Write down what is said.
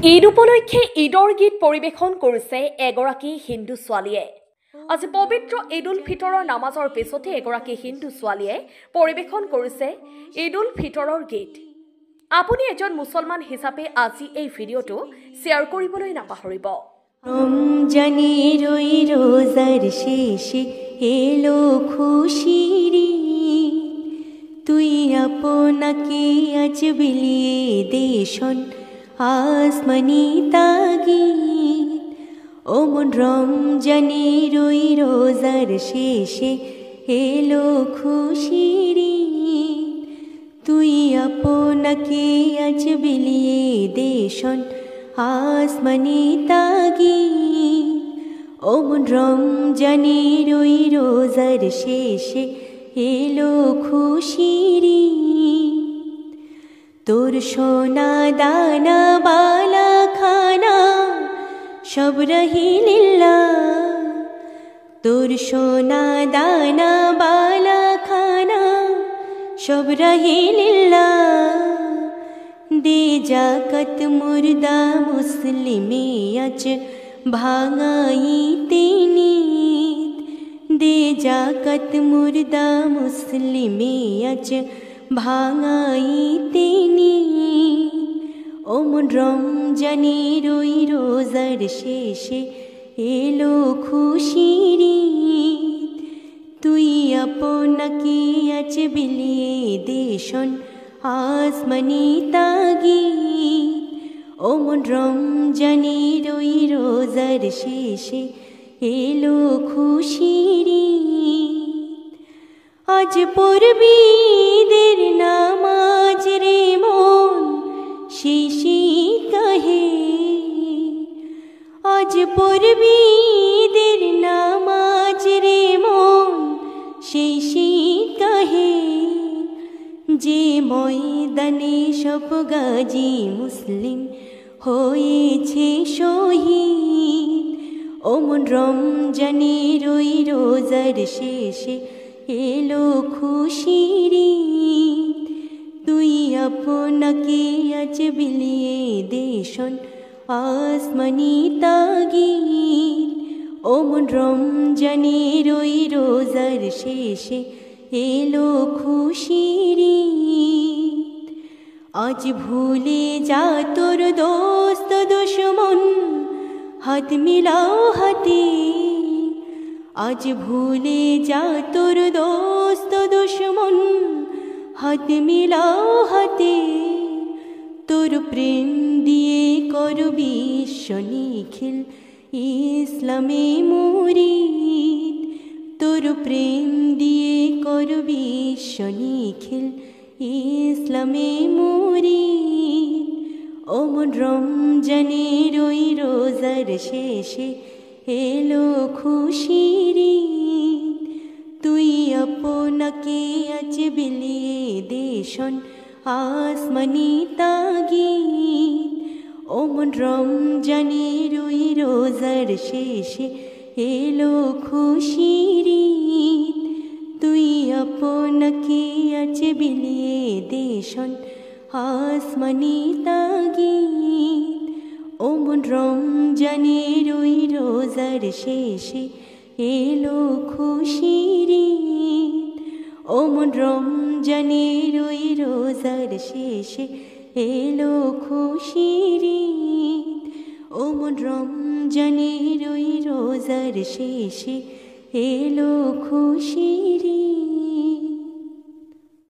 ঈদ উপলক্ষে ঈদৰ গীত পৰিৱেশন কৰিছে এগৰাকী হিন্দু ছোৱালীয়ে। আজি পবিত্ৰ ঈদ উল ফিতৰৰ নামাজৰ পিছতে এগৰাকী হিন্দু ছোৱালীয়ে পৰিৱেশন কৰিছে ঈদ উল ফিতৰৰ গীত। আপুনি এজন মুছলমান হিচাপে আজি এই ভিডিঅ'টো শ্বেয়াৰ কৰিবলৈ নাপাহৰিব। রমজানের ওই রোজার শেষে এলো খুশির ঈদ, তুই আপনাকে আজ বিলিয়ে দেশন আসমানি তাগিদ। ও মন রমজানের ওই রোজার শেষে এলো খুশির ঈদ, তুই আপনাকে আজ বিলিয়ে দেশন আসমানি তাগিদ। ও মন রমজানের ওই রোজার শেষে এলো খুশির ঈদ, তোর সোনা দানা বালা খানা সব রহিলিল্লাহ, তোর সোনা দানা বালা খানা সব রহিলিল্লাহ। দে জাকাত মুর্দা মুসলিমে আজ ভাঙাইতে নিত, দে জাকাত মুর্দা মুসলিমে আজ ভাঙাইতে নিত। ও মন রমজানের ওই রোজার শেষে এলো খুশির ঈদ, তুই আপনাকে আজ বিলিয়ে দেশন আসমানি তাগিদ। ও মন রমজানের ওই রোজার শেষে এলো খুশির ঈদ, আজ পড়বি ঈদের নামাজ রে মন শেষে কাহে, আজ পড়বি ঈদের নামাজ রে মন শেষে কাহে। যে ময়দানে সব গাজী মুসলিম হয়েছে শহীদ, ও মন রমজানের ওই রোজার শেষে এলো খুশির ঈদ, তুই আপনাকে আজ বিলিয়ে দেশন আসমানি তাগিদ। ও মন রমজানের ওই রোজার শেষে এলো খুশির ঈদ, আজ ভুলে যা তোর দোস্ত দুশমন হাত মিলাও হাতে, আজ ভুলে যা তোর দোস্ত দুশমন হাত মিলাও হাতে। তোর প্রেম দিয়ে করবি বিশ্ব নিখিল ইসলামে মুরিদ, তোর প্রেম দিয়ে করবি বিশ্ব নিখিল ইসলামে মুরিদ। ও মন রমজানের ওই রোজার শেষে এলো খুশির ঈদ, তুই আপনাকে আজ বিলিয়ে দেশন আসমানি তাগিদ। ও মন রমজানের ওই রোজার শেষে এলো খুশির ঈদ, তুই আপনাকে আজ বিলিয়ে দেশন আসমানি তাগিদ। ও মন রমজানের ওই রোজার শেষে এলো খুশির ঈদ, ও মন রমজানের ওই রোজার শেষে এলো খুশির ঈদ, ও মন রমজানের ওই রোজার শেষে এলো খুশি।